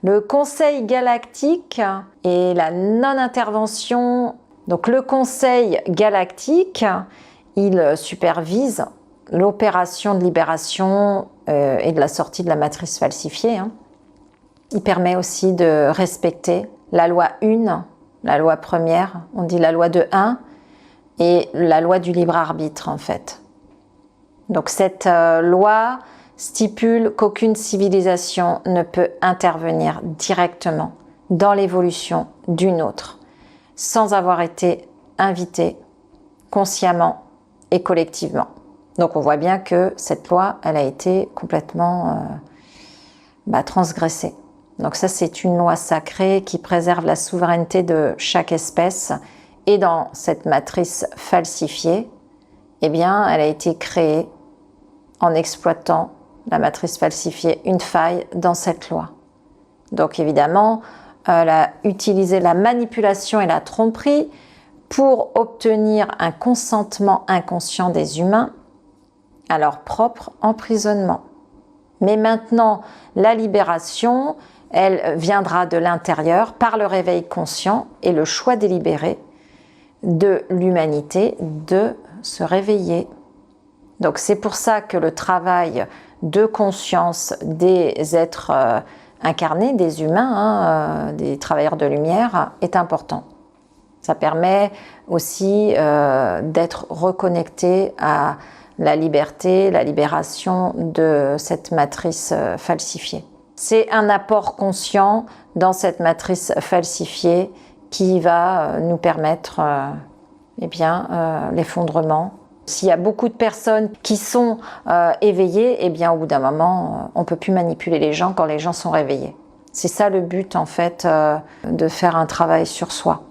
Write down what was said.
Le Conseil galactique et la non-intervention. Donc le Conseil galactique, il supervise l'opération de libération et de la sortie de la matrice falsifiée. Il permet aussi de respecter la loi 1, la loi première, on dit la loi de 1, et la loi du libre arbitre en fait. Donc cette loi stipule qu'aucune civilisation ne peut intervenir directement dans l'évolution d'une autre sans avoir été invitée consciemment et collectivement. Donc on voit bien que cette loi, elle a été complètement transgressée. Donc ça, c'est une loi sacrée qui préserve la souveraineté de chaque espèce. Et dans cette matrice falsifiée, eh bien, elle a été créée en exploitant la matrice falsifiée, une faille dans cette loi. Donc évidemment, elle a utilisé la manipulation et la tromperie pour obtenir un consentement inconscient des humains à leur propre emprisonnement. Mais maintenant, la libération, elle viendra de l'intérieur par le réveil conscient et le choix délibéré de l'humanité de se réveiller. Donc c'est pour ça que le travail de conscience des êtres incarnés, des humains, des travailleurs de lumière, est important. Ça permet aussi d'être reconnecté à la liberté, la libération de cette matrice falsifiée. C'est un apport conscient dans cette matrice falsifiée qui va nous permettre l'effondrement. S'il y a beaucoup de personnes qui sont éveillées, au bout d'un moment, on ne peut plus manipuler les gens quand les gens sont réveillés. C'est ça le but en fait, de faire un travail sur soi.